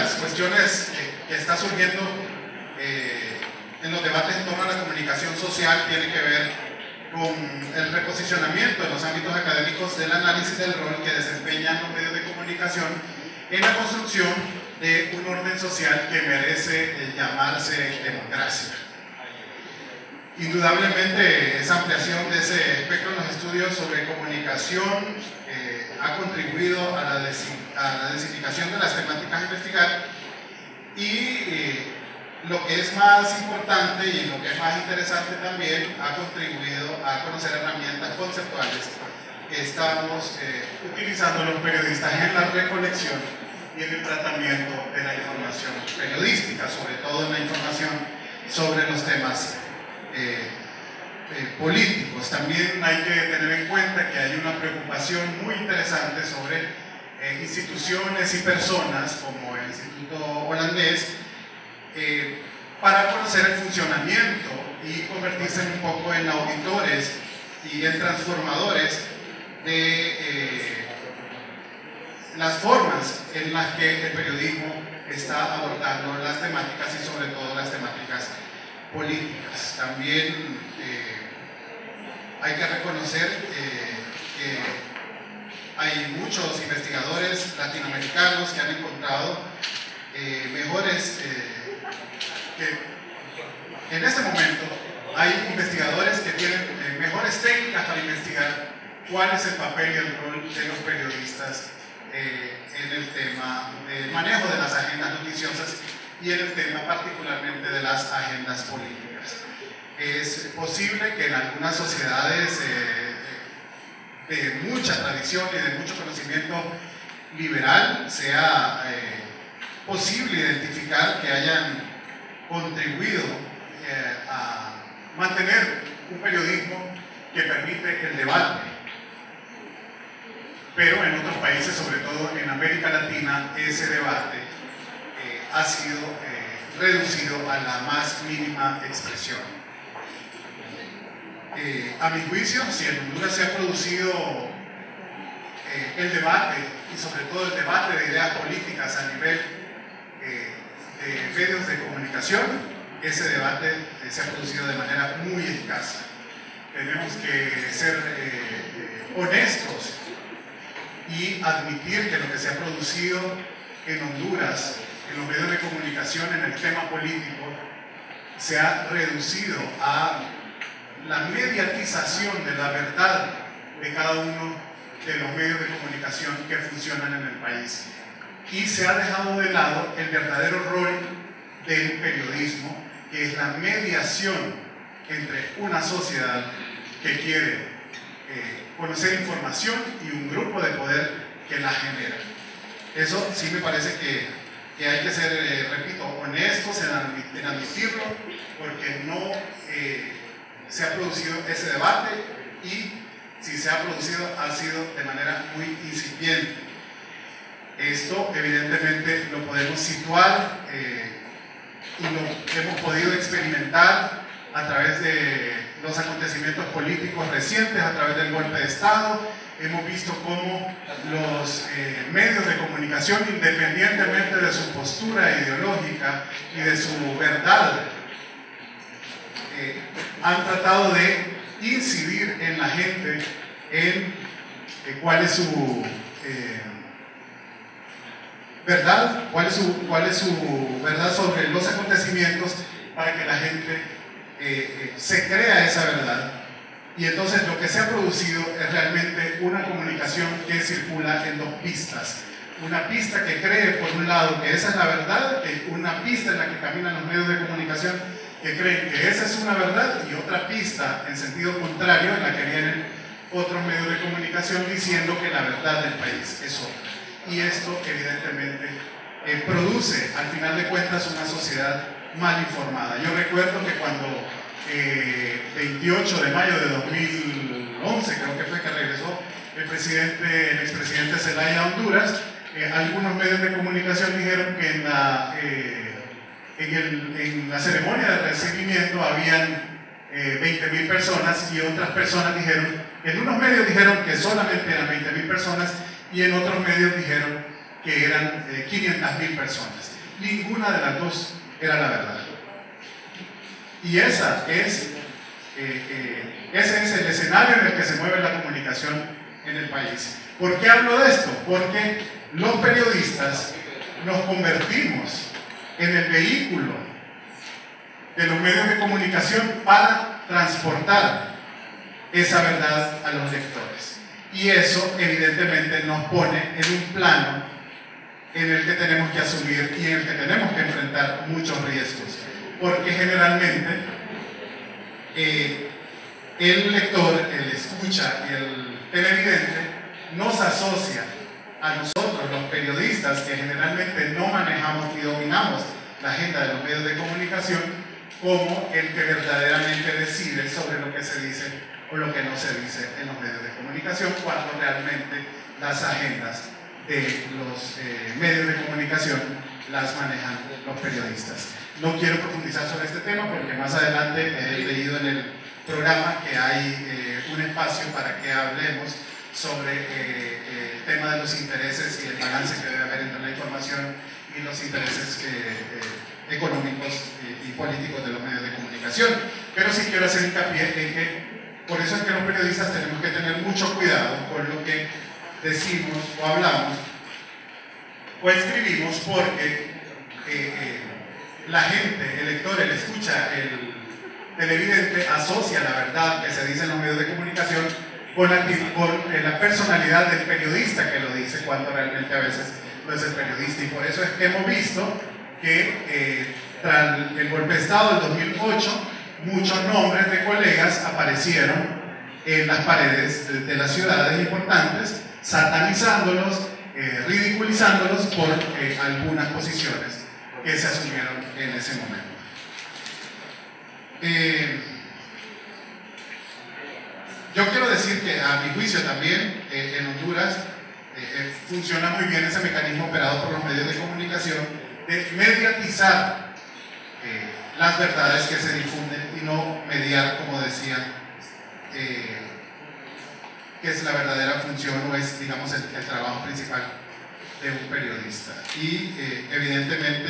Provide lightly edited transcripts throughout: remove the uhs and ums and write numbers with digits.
las cuestiones que está surgiendo en los debates en torno a la comunicación social tiene que ver con el reposicionamiento en los ámbitos académicos del análisis del rol que desempeñan los medios de comunicación en la construcción de un orden social que merece llamarse democracia. Indudablemente, esa ampliación de ese espectro en los estudios sobre comunicación ha contribuido a la densificación de las temáticas a investigar y lo que es más importante y lo que es más interesante también ha contribuido a conocer herramientas conceptuales que estamos utilizando los periodistas en la recolección y en el tratamiento de la información periodística, sobre todo en la información sobre los temas políticos. También hay que tener en cuenta que hay una preocupación muy interesante sobre instituciones y personas como el Instituto Holandés para conocer el funcionamiento y convertirse un poco en auditores y en transformadores de las formas en las que el periodismo está abordando las temáticas y sobre todo las temáticas políticas. También hay que reconocer que hay muchos investigadores latinoamericanos que han encontrado mejores que en este momento hay investigadores que tienen mejores técnicas para investigar cuál es el papel y el rol de los periodistas en el tema del manejo de las agendas noticiosas y en el tema particularmente de las agendas políticas. Es posible que en algunas sociedades de mucha tradición y de mucho conocimiento liberal sea posible identificar que hayan contribuido a mantener un periodismo que permite el debate, pero en otros países, sobre todo en América Latina, ese debate ha sido reducido a la más mínima expresión. A mi juicio, si en Honduras se ha producido el debate y sobre todo el debate de ideas políticas a nivel de medios de comunicación, ese debate se ha producido de manera muy eficaz. Tenemos que ser honestos y admitir que lo que se ha producido en Honduras, en los medios de comunicación, en el tema político, se ha reducido a la mediatización de la verdad de cada uno de los medios de comunicación que funcionan en el país. Y se ha dejado de lado el verdadero rol del periodismo, que es la mediación entre una sociedad que quiere conocer información y un grupo de poder que la genera. Eso sí me parece que hay que ser, repito, honestos en admitirlo, porque no se ha producido ese debate y si se ha producido ha sido de manera muy incipiente. Esto evidentemente lo podemos situar y lo hemos podido experimentar a través de los acontecimientos políticos recientes, a través del golpe de Estado. Hemos visto cómo los medios de comunicación, independientemente de su postura ideológica y de su verdad, han tratado de incidir en la gente en cuál es su verdad, cuál es su verdad sobre los acontecimientos, para que la gente se crea esa verdad. Y entonces lo que se ha producido es realmente una comunicación que circula en dos pistas. Una pista que cree, por un lado, que esa es la verdad, una pista en la que caminan los medios de comunicación que creen que esa es una verdad, y otra pista en sentido contrario en la que vienen otros medios de comunicación diciendo que la verdad del país es otra. Y esto evidentemente produce, al final de cuentas, una sociedad mal informada. Yo recuerdo que cuando 28 de mayo de 2011, creo que fue que regresó el expresidente Zelaya a Honduras, algunos medios de comunicación dijeron que en la ceremonia de recibimiento habían 20.000 personas, y otras personas dijeron, en unos medios dijeron que solamente eran 20.000 personas y en otros medios dijeron que eran 500.000 personas. ninguna de las dos era la verdad. Y ese es el escenario en el que se mueve la comunicación en el país. ¿Por qué hablo de esto? Porque los periodistas nos convertimos en el vehículo de los medios de comunicación para transportar esa verdad a los lectores. Y eso evidentemente nos pone en un plano en el que tenemos que asumir y en el que tenemos que enfrentar muchos riesgos. Porque generalmente el lector, el escucha y el televidente nos asocia a nosotros, los periodistas, que generalmente no manejamos ni dominamos la agenda de los medios de comunicación, como el que verdaderamente decide sobre lo que se dice o lo que no se dice en los medios de comunicación, cuando realmente las agendas de los medios de comunicación las manejan los periodistas. No quiero profundizar sobre este tema porque más adelante he leído en el programa que hay un espacio para que hablemos sobre el tema de los intereses y el balance que debe haber entre la información y los intereses económicos y políticos de los medios de comunicación. Pero sí quiero hacer hincapié en que por eso es que los periodistas tenemos que tener mucho cuidado con lo que decimos o hablamos o escribimos, porque la gente, el lector, el escucha, el televidente asocia la verdad que se dice en los medios de comunicación con la personalidad del periodista que lo dice, cuando realmente a veces no es el periodista. Y por eso es que hemos visto que tras el golpe de Estado del 2008, muchos nombres de colegas aparecieron en las paredes de las ciudades importantes, satanizándolos, ridiculizándolos por algunas posiciones que se asumieron en ese momento. Yo quiero decir que a mi juicio también en Honduras funciona muy bien ese mecanismo operado por los medios de comunicación de mediatizar las verdades que se difunden y no mediar, como decía, que es la verdadera función o es, digamos, el trabajo principal de un periodista. Y evidentemente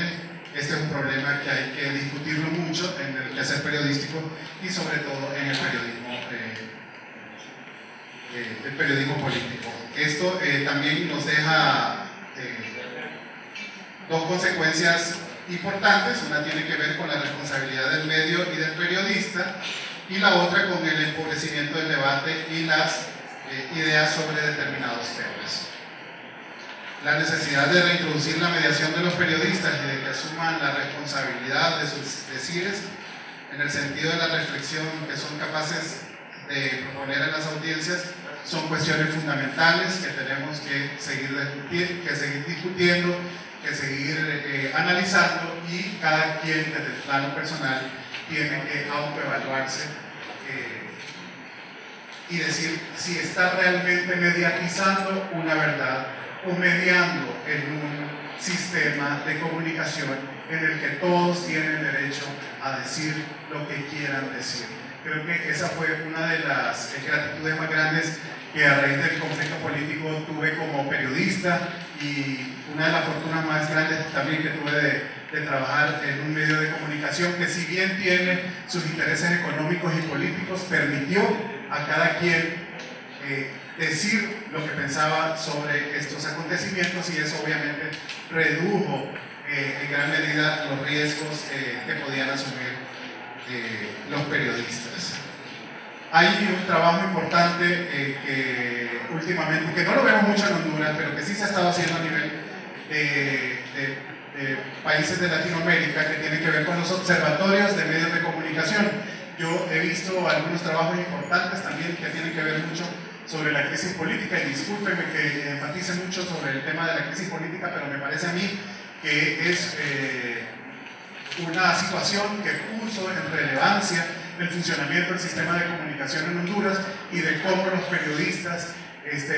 este es un problema que hay que discutirlo mucho en el quehacer periodístico y sobre todo en el periodismo político. Esto también nos deja dos consecuencias importantes. Una tiene que ver con la responsabilidad del medio y del periodista, y la otra con el empobrecimiento del debate y las ideas sobre determinados temas. La necesidad de reintroducir la mediación de los periodistas y de que asuman la responsabilidad de sus decires en el sentido de la reflexión que son capaces de proponer a las audiencias son cuestiones fundamentales que tenemos que seguir discutiendo, que seguir analizando, y cada quien desde el plano personal tiene que autoevaluarse y decir si está realmente mediatizando una verdad o mediando en un sistema de comunicación en el que todos tienen derecho a decir lo que quieran decir. Creo que esa fue una de las gratitudes más grandes que a raíz del conflicto político tuve como periodista, y una de las fortunas más grandes también que tuve de trabajar en un medio de comunicación que, si bien tiene sus intereses económicos y políticos, permitió a cada quien decir lo que pensaba sobre estos acontecimientos, y eso obviamente redujo en gran medida los riesgos que podían asumir los periodistas. Hay un trabajo importante que últimamente, que no lo vemos mucho en Honduras, pero que sí se ha estado haciendo a nivel de países de Latinoamérica, que tiene que ver con los observatorios de medios de comunicación. Yo he visto algunos trabajos importantes también que tienen que ver mucho sobre la crisis política, y discúlpenme que enfatice mucho sobre el tema de la crisis política, pero me parece a mí que es una situación que puso en relevancia el funcionamiento del sistema de comunicación en Honduras y de cómo los periodistas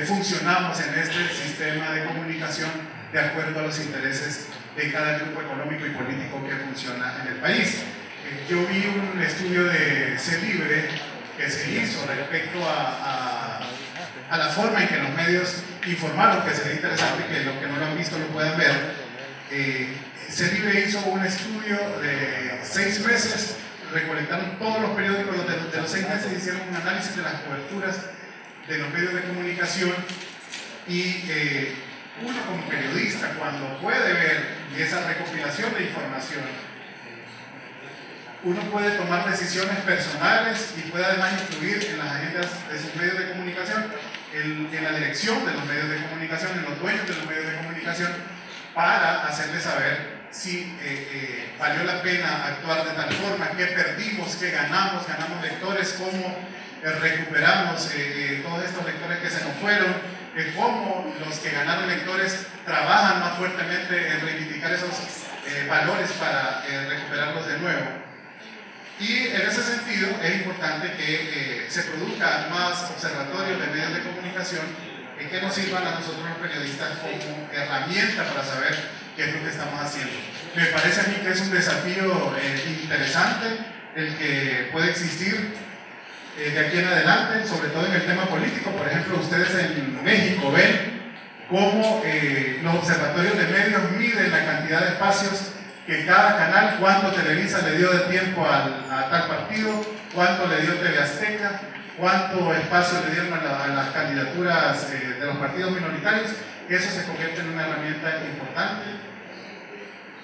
funcionamos en este sistema de comunicación de acuerdo a los intereses de cada grupo económico y político que funciona en el país. Yo vi un estudio de CELIBRE que se hizo respecto a la forma en que los medios informaron, que sería interesante que los que no lo han visto lo puedan ver. CENIVE hizo un estudio de 6 meses, recolectaron todos los periódicos de los 6 meses, hicieron un análisis de las coberturas de los medios de comunicación y uno como periodista, cuando puede ver esa recopilación de información, uno puede tomar decisiones personales y puede además influir en las agendas de sus medios de comunicación, en la dirección de los medios de comunicación, en los dueños de los medios de comunicación, para hacerles saber si valió la pena actuar de tal forma, qué perdimos, qué ganamos lectores, cómo recuperamos todos estos lectores que se nos fueron, cómo los que ganaron lectores trabajan más fuertemente en reivindicar esos valores para recuperarlos de nuevo. Y en ese sentido es importante que se produzcan más observatorios de medios de comunicación que nos sirvan a nosotros los periodistas como herramienta para saber qué es lo que estamos haciendo. Me parece a mí que es un desafío interesante el que puede existir de aquí en adelante, sobre todo en el tema político. Por ejemplo, ustedes en México ven cómo los observatorios de medios miden la cantidad de espacios que cada canal, cuánto Televisa le dio de tiempo a tal partido, cuánto le dio TV Azteca, cuánto espacio le dieron a las candidaturas de los partidos minoritarios. Eso se convierte en una herramienta importante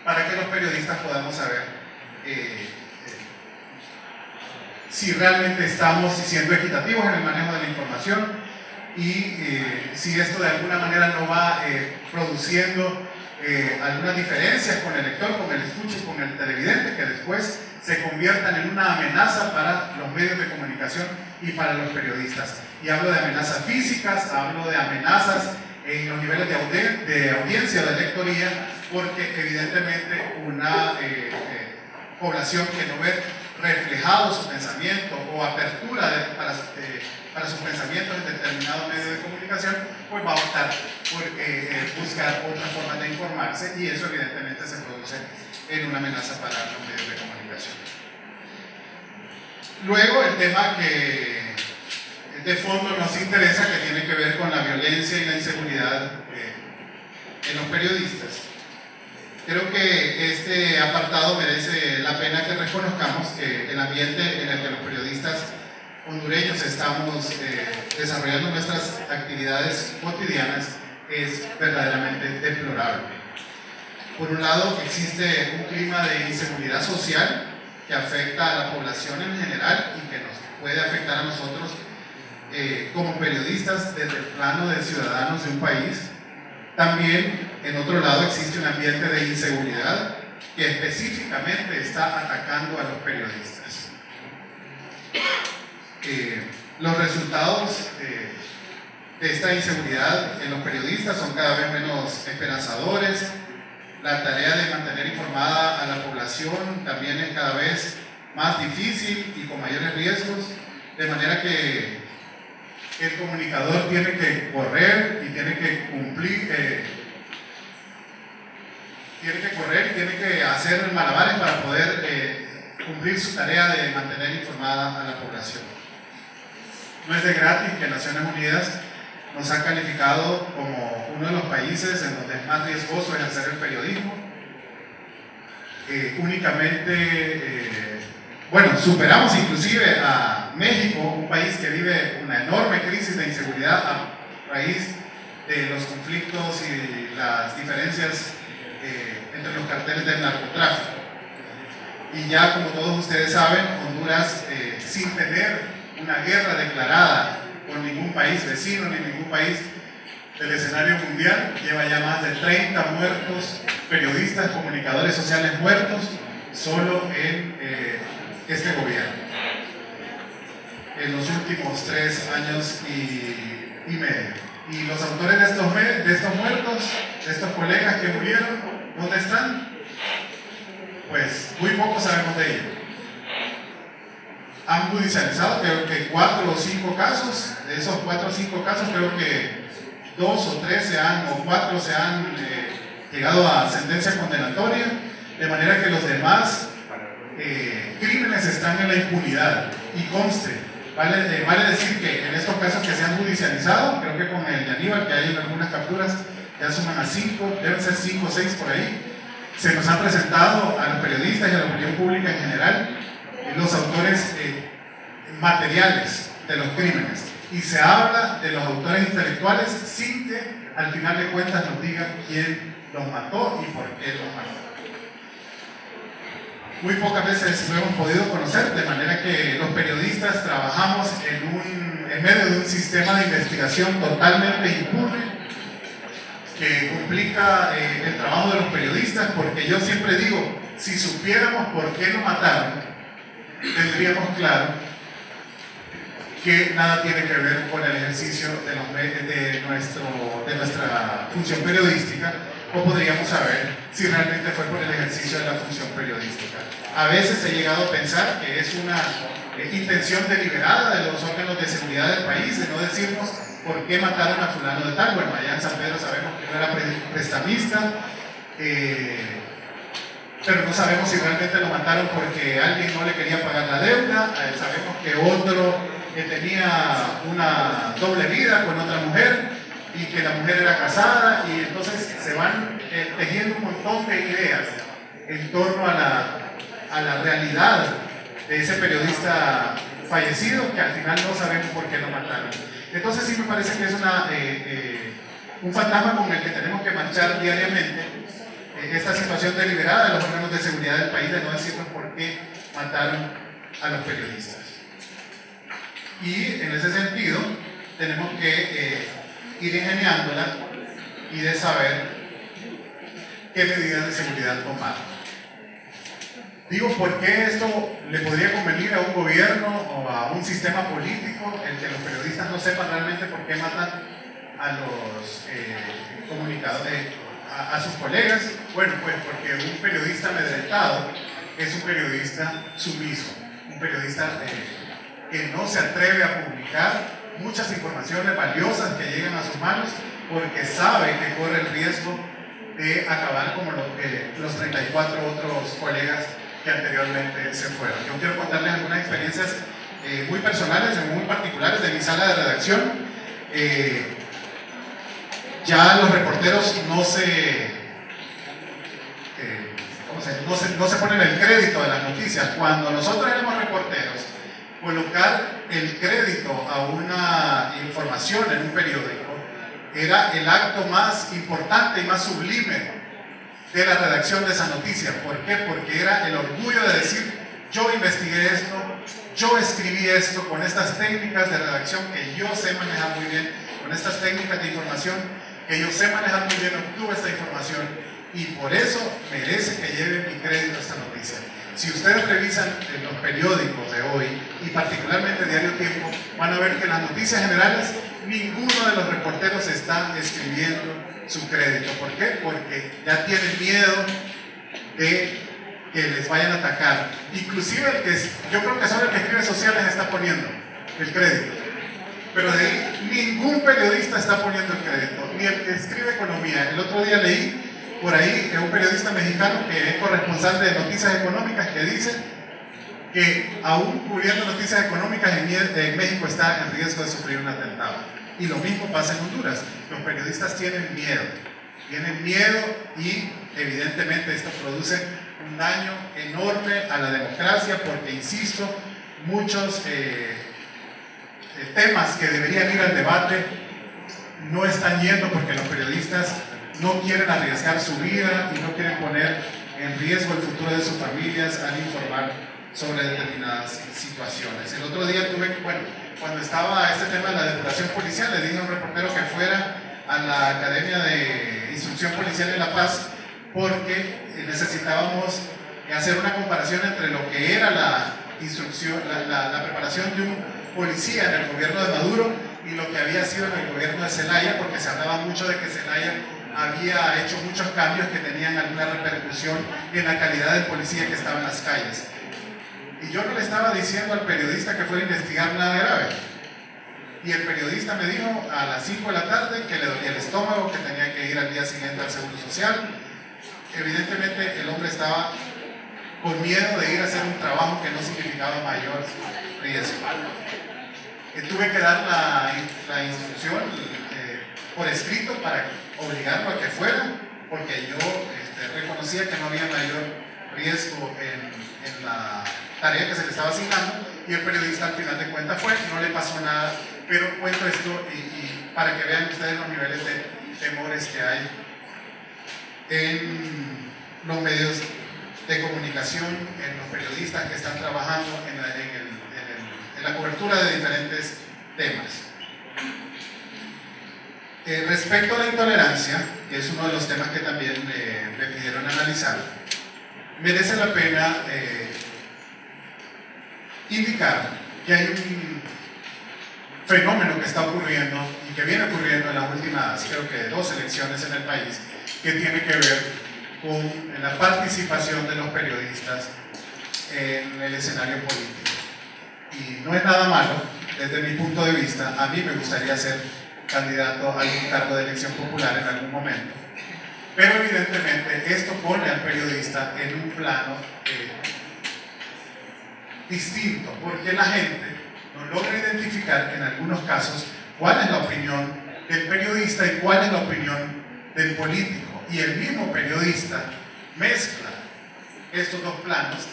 para que los periodistas podamos saber si realmente estamos siendo equitativos en el manejo de la información y si esto de alguna manera no va produciendo algunas diferencias con el lector, con el escucha, con el televidente, que después se conviertan en una amenaza para los medios de comunicación y para los periodistas. Y hablo de amenazas físicas, hablo de amenazas en los niveles de audiencia, de lectoría, porque evidentemente una población que no ve reflejado su pensamiento o apertura para sus pensamientos en determinado medio de comunicación, pues va a optar por buscar otras formas de informarse, y eso evidentemente se produce en una amenaza para los medios de comunicación. Luego, el tema que de fondo nos interesa, que tiene que ver con la violencia y la inseguridad en los periodistas. Creo que este apartado merece la pena que reconozcamos que el ambiente en el que los periodistas hondureños estamos desarrollando nuestras actividades cotidianas es verdaderamente deplorable. Por un lado, existe un clima de inseguridad social que afecta a la población en general y que nos puede afectar a nosotros como periodistas desde el plano de ciudadanos de un país. También, en otro lado, existe un ambiente de inseguridad que específicamente está atacando a los periodistas. Los resultados de esta inseguridad en los periodistas son cada vez menos esperanzadores. La tarea de mantener informada a la población también es cada vez más difícil y con mayores riesgos, de manera que el comunicador tiene que correr y tiene que cumplir, tiene que hacer malabares para poder cumplir su tarea de mantener informada a la población. No es de gratis que Naciones Unidas nos ha calificado como uno de los países en donde es más riesgoso ejercer el periodismo. Bueno, superamos inclusive a México, un país que vive una enorme crisis de inseguridad a raíz de los conflictos y las diferencias entre los carteles del narcotráfico. Y ya, como todos ustedes saben, Honduras, sin tener una guerra declarada con ningún país vecino ni ningún país del escenario mundial, lleva ya más de 30 muertos, periodistas, comunicadores sociales muertos, solo en este gobierno, en los últimos 3 años y medio. Y los autores de estos muertos, de estos colegas que murieron, ¿dónde están? Pues muy poco sabemos de ellos. Han judicializado creo que 4 o 5 casos. De esos 4 o 5 casos creo que 2 o 3 o 4 se han llegado a sentencia condenatoria, de manera que los demás crímenes están en la impunidad. Y conste, vale decir que en estos casos que se han judicializado, creo que con el de Aníbal, que hay en algunas capturas, ya suman a 5, deben ser 5 o 6 por ahí, se nos ha presentado a los periodistas y a la opinión pública en general los autores materiales de los crímenes, y se habla de los autores intelectuales sin que al final de cuentas nos digan quién los mató y por qué los mató. Muy pocas veces lo hemos podido conocer, de manera que los periodistas trabajamos en medio de un sistema de investigación totalmente impune que complica el trabajo de los periodistas, porque yo siempre digo, si supiéramos por qué lo mataron, tendríamos claro que nada tiene que ver con el ejercicio de nuestra función periodística, o podríamos saber si realmente fue por el ejercicio de la función periodística. A veces he llegado a pensar que es una intención deliberada de los órganos de seguridad del país de no decirnos por qué mataron a fulano de tal. Bueno, allá en San Pedro sabemos que no era prestamista, pero no sabemos si realmente lo mataron porque alguien no le quería pagar la deuda. Sabemos que otro tenía una doble vida con otra mujer y que la mujer era casada, y entonces se van tejiendo un montón de ideas en torno a la realidad de ese periodista fallecido, que al final no sabemos por qué lo mataron. Entonces sí me parece que es un fantasma con el que tenemos que marchar diariamente, esta situación deliberada de los órganos de seguridad del país de no decirnos por qué mataron a los periodistas. Y en ese sentido tenemos que ir ingeniándola y de saber qué medidas de seguridad tomar. Digo, ¿por qué esto le podría convenir a un gobierno o a un sistema político el que los periodistas no sepan realmente por qué matan a los comunicadores, a sus colegas? Bueno, pues porque un periodista amedrentado es un periodista sumiso, un periodista que no se atreve a publicar muchas informaciones valiosas que llegan a sus manos porque sabe que corre el riesgo de acabar como los 34 otros colegas que anteriormente se fueron. Yo quiero contarles algunas experiencias muy personales, muy particulares de mi sala de redacción. Ya los reporteros no se ponen el crédito de las noticias. Cuando nosotros éramos reporteros, colocar el crédito a una información en un periódico era el acto más importante y más sublime de la redacción de esa noticia. ¿Por qué? Porque era el orgullo de decir, yo investigué esto, yo escribí esto con estas técnicas de redacción que yo sé manejar muy bien, con estas técnicas de información que yo sé manejar muy bien, obtuve esta información y por eso merece que lleve mi crédito esta noticia. Si ustedes revisan en los periódicos de hoy, y particularmente Diario Tiempo, van a ver que en las noticias generales ninguno de los reporteros está escribiendo su crédito. ¿Por qué? Porque ya tienen miedo de que les vayan a atacar. Inclusive yo creo que solo el que escribe sociales está poniendo el crédito. Pero de ahí ningún periodista está poniendo el crédito, ni el que escribe economía. El otro día leí por ahí un periodista mexicano que es corresponsal de Noticias Económicas que dice que aún cubriendo noticias económicas en México está en riesgo de sufrir un atentado. Y lo mismo pasa en Honduras. Los periodistas tienen miedo y evidentemente esto produce un daño enorme a la democracia porque, insisto, muchos temas que deberían ir al debate no están yendo porque los periodistas no quieren arriesgar su vida y no quieren poner en riesgo el futuro de sus familias al informar sobre determinadas situaciones. El otro día cuando estaba este tema de la depuración policial, le dije a un reportero que fuera a la Academia de Instrucción Policial en La Paz porque necesitábamos hacer una comparación entre lo que era la preparación de un policía en el gobierno de Maduro y lo que había sido en el gobierno de Zelaya, porque se hablaba mucho de que Zelaya había hecho muchos cambios que tenían alguna repercusión en la calidad del policía que estaba en las calles. Y yo no le estaba diciendo al periodista que fuera a investigar nada grave. Y el periodista me dijo a las 5 de la tarde que le dolía el estómago, que tenía que ir al día siguiente al Seguro Social. Evidentemente el hombre estaba con miedo de ir a hacer un trabajo que no significaba mayor riesgo. Tuve que dar la instrucción por escrito para obligarlo a que fuera, porque yo reconocía que no había mayor riesgo en la tarea que se le estaba asignando, y el periodista al final de cuentas fue, no le pasó nada. Pero cuento esto y para que vean ustedes los niveles de temores que hay en los medios de comunicación, en los periodistas que están trabajando en la cobertura de diferentes temas. Respecto a la intolerancia, que es uno de los temas que también me pidieron analizar, merece la pena indicar que hay un fenómeno que está ocurriendo y que viene ocurriendo en las últimas, creo que 2 elecciones en el país, que tiene que ver con la participación de los periodistas en el escenario político. Y no es nada malo, desde mi punto de vista. A mí me gustaría ser candidato a algún cargo de elección popular en algún momento, pero evidentemente esto pone al periodista en un plano distinto, porque la gente no logra identificar en algunos casos cuál es la opinión del periodista y cuál es la opinión del político, y el mismo periodista mezcla estos dos planos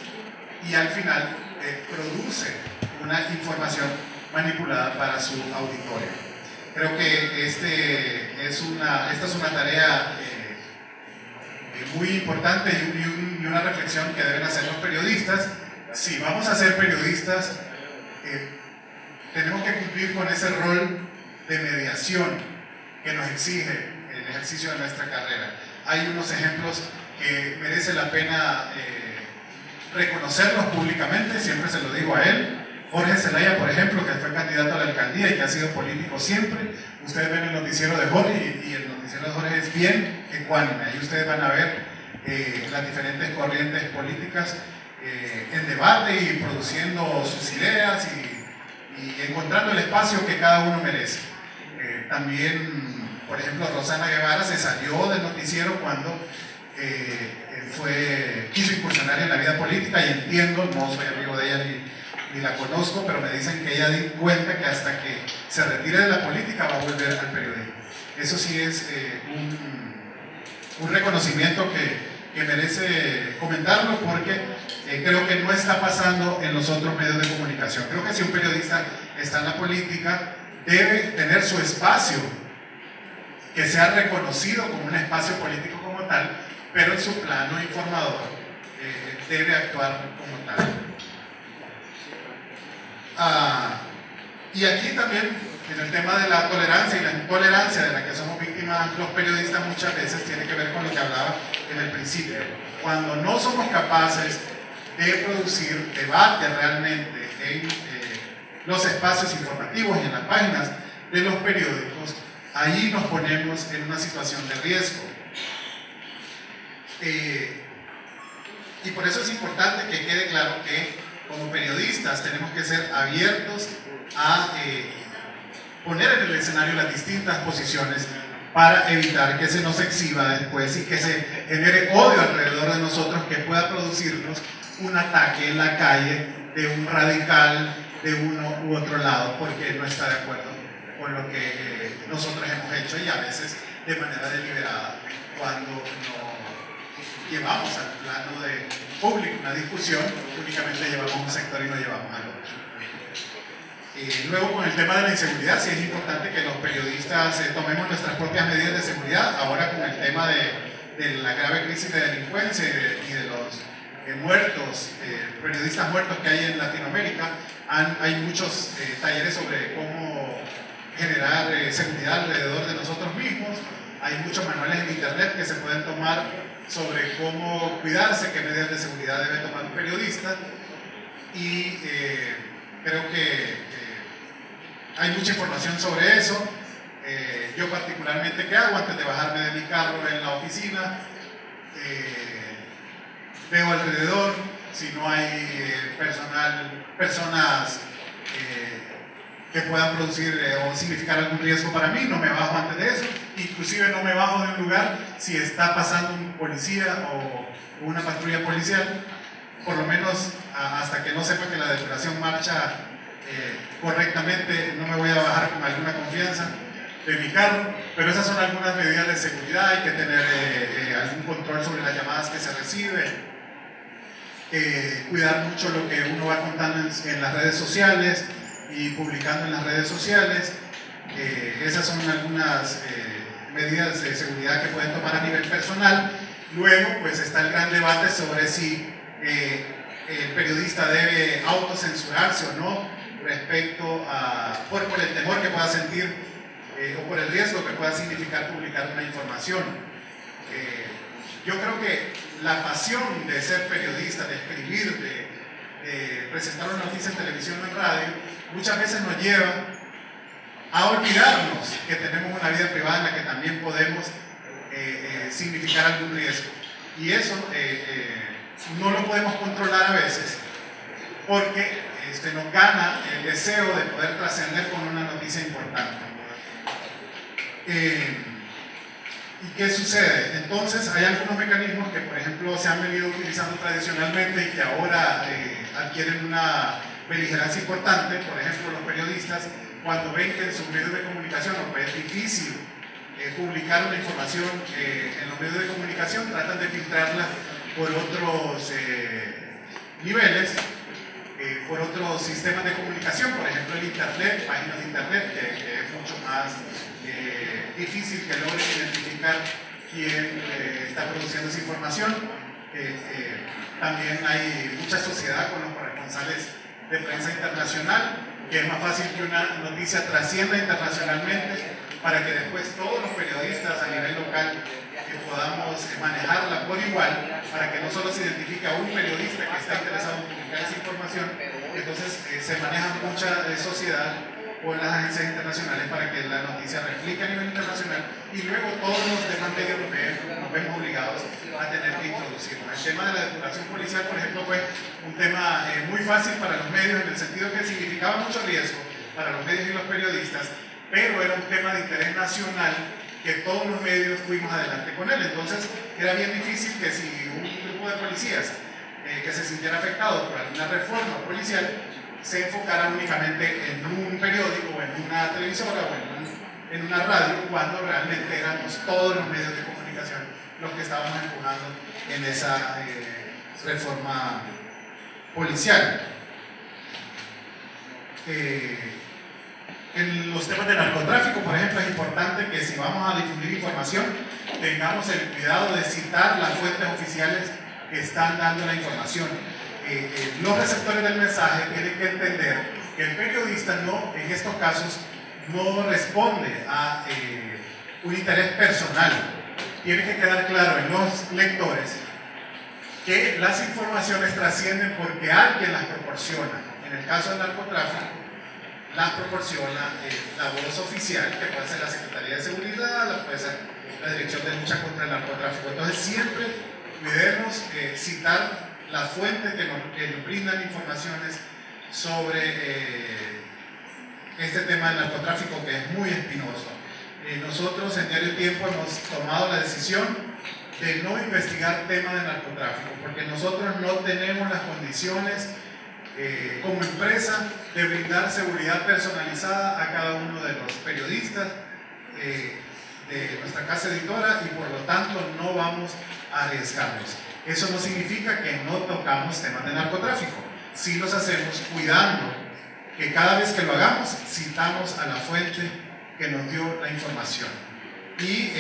y al final produce una información manipulada para su auditorio. Creo que esta es una tarea muy importante y una reflexión que deben hacer los periodistas. Si vamos a ser periodistas, tenemos que cumplir con ese rol de mediación que nos exige el ejercicio de nuestra carrera. Hay unos ejemplos que merece la pena reconocerlos públicamente, siempre se lo digo a él. Jorge Zelaya, por ejemplo, que fue candidato a la alcaldía y que ha sido político siempre. Ustedes ven el noticiero de Jorge y el noticiero de Jorge es bien ecuánime. Ahí ustedes van a ver las diferentes corrientes políticas en debate y produciendo sus ideas y encontrando el espacio que cada uno merece. También, por ejemplo, Rosana Guevara se salió del noticiero cuando quiso incursionar en la vida política, y entiendo, no soy amigo de ella ni la conozco, pero me dicen que ella di cuenta que hasta que se retire de la política va a volver al periodismo. Eso sí es un reconocimiento que merece comentarlo, porque creo que no está pasando en los otros medios de comunicación. Creo que si un periodista está en la política, debe tener su espacio, que sea reconocido como un espacio político como tal, pero en su plano informador debe actuar como tal. Y aquí también, en el tema de la tolerancia y la intolerancia de la que somos víctimas los periodistas, muchas veces tiene que ver con lo que hablaba en el principio. Cuando no somos capaces de producir debate realmente en los espacios informativos y en las páginas de los periódicos, ahí nos ponemos en una situación de riesgo. Y por eso es importante que quede claro que como periodistas tenemos que ser abiertos a poner en el escenario las distintas posiciones para evitar que se nos exhiba después y que se genere odio alrededor de nosotros que pueda producirnos un ataque en la calle de un radical de uno u otro lado porque no está de acuerdo con lo que nosotros hemos hecho, y a veces de manera deliberada, cuando no llevamos al plano de público una discusión, únicamente llevamos un sector y no llevamos al otro. Luego, con el tema de la inseguridad, sí es importante que los periodistas tomemos nuestras propias medidas de seguridad. Ahora, con el tema de la grave crisis de delincuencia y de los muertos, periodistas muertos que hay en Latinoamérica, hay muchos talleres sobre cómo generar seguridad alrededor de nosotros mismos. Hay muchos manuales en internet que se pueden tomar sobre cómo cuidarse, qué medidas de seguridad debe tomar un periodista, y creo que hay mucha información sobre eso. Yo particularmente, ¿qué hago? Antes de bajarme de mi carro en la oficina, veo alrededor si no hay personas que puedan producir o significar algún riesgo para mí. No me bajo antes de eso, inclusive no me bajo de un lugar si está pasando un policía o una patrulla policial, por lo menos hasta que no sepa que la depuración marcha correctamente. No me voy a bajar con alguna confianza. de mi carro, pero esas son algunas medidas de seguridad. Hay que tener algún control sobre las llamadas que se reciben, cuidar mucho lo que uno va contando en las redes sociales y publicando en las redes sociales. Esas son algunas medidas de seguridad que pueden tomar a nivel personal. Luego pues está el gran debate sobre si el periodista debe autocensurarse o no respecto a, por el temor que pueda sentir o por el riesgo que pueda significar publicar una información. Yo creo que la pasión de ser periodista, de escribir, de presentar una noticia en televisión o en radio, muchas veces nos lleva a olvidarnos que tenemos una vida privada en la que también podemos significar algún riesgo. Y eso no lo podemos controlar a veces porque nos gana el deseo de poder trascender con una noticia importante. ¿Y qué sucede? Entonces hay algunos mecanismos que, por ejemplo, se han venido utilizando tradicionalmente y que ahora adquieren una beligerancia importante. Por ejemplo, los periodistas, cuando ven que en sus medios de comunicación es difícil publicar una información en los medios de comunicación, tratan de filtrarla por otros niveles, por otros sistemas de comunicación, por ejemplo el internet, páginas de internet, que es mucho más difícil que logren identificar quién está produciendo esa información. También hay mucha sociedad con los corresponsales de prensa internacional, que es más fácil que una noticia trascienda internacionalmente para que después todos los periodistas a nivel local podamos manejarla por igual, para que no solo se identifique a un periodista que está interesado en publicar esa información. Entonces se maneja mucha sociedad con las agencias internacionales para que la noticia refleje a nivel internacional, y luego todos los demás medios nos vemos obligados a tener que introducirlo. El tema de la depuración policial, por ejemplo, fue un tema muy fácil para los medios, en el sentido que significaba mucho riesgo para los medios y los periodistas, pero era un tema de interés nacional que todos los medios fuimos adelante con él. Entonces era bien difícil que si un grupo de policías que se sintiera afectado por alguna reforma policial se enfocara únicamente en un periódico o en una televisora o en una radio, cuando realmente éramos todos los medios de comunicación los que estábamos empujando en esa reforma policial. En los temas de narcotráfico, por ejemplo, es importante que si vamos a difundir información tengamos el cuidado de citar las fuentes oficiales que están dando la información. Los receptores del mensaje tienen que entender que el periodista en estos casos no responde a un interés personal. Tiene que quedar claro en los lectores que las informaciones trascienden porque alguien las proporciona. En el caso del narcotráfico, las proporciona la voz oficial, que puede ser la Secretaría de Seguridad, puede ser la Dirección de Lucha contra el Narcotráfico. Entonces siempre cuidemos citar las fuentes que nos brindan informaciones sobre este tema del narcotráfico, que es muy espinoso. Nosotros en Diario Tiempo hemos tomado la decisión de no investigar temas de narcotráfico, porque nosotros no tenemos las condiciones como empresa de brindar seguridad personalizada a cada uno de los periodistas de nuestra casa editora, y por lo tanto no vamos a arriesgarnos. Eso no significa que no tocamos temas de narcotráfico, sí los hacemos cuidando que cada vez que lo hagamos citamos a la fuente que nos dio la información. Y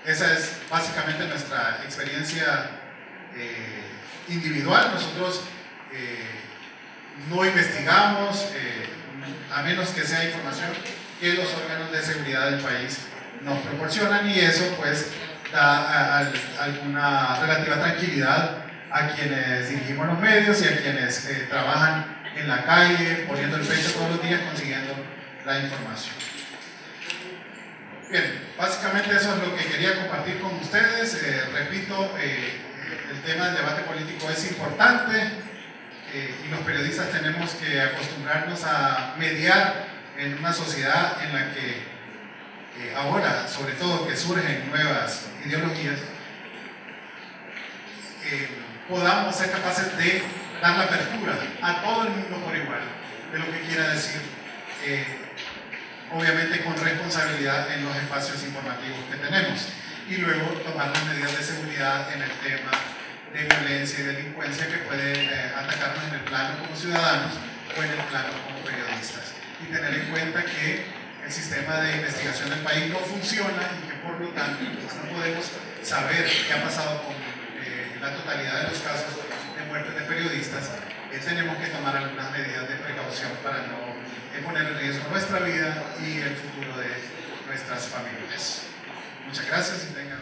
esa es básicamente nuestra experiencia individual. Nosotros no investigamos, a menos que sea información que los órganos de seguridad del país nos proporcionan, y eso pues da alguna relativa tranquilidad a quienes dirigimos los medios y a quienes trabajan en la calle, poniendo el pecho todos los días, consiguiendo la información. Bien, básicamente eso es lo que quería compartir con ustedes. Repito, el tema del debate político es importante, y los periodistas tenemos que acostumbrarnos a mediar en una sociedad en la que ahora, sobre todo que surgen nuevas ideologías, podamos ser capaces de dar la apertura a todo el mundo por igual de lo que quiera decir obviamente con responsabilidad en los espacios informativos que tenemos, y luego tomar las medidas de seguridad en el tema de violencia y delincuencia que puede atacarnos en el plano como ciudadanos o en el plano como periodistas, y tener en cuenta que el sistema de investigación del país no funciona y que por lo tanto no podemos saber qué ha pasado con la totalidad de los casos de muertes de periodistas. Tenemos que tomar algunas medidas de precaución para no poner en riesgo nuestra vida y el futuro de nuestras familias. Muchas gracias y tengan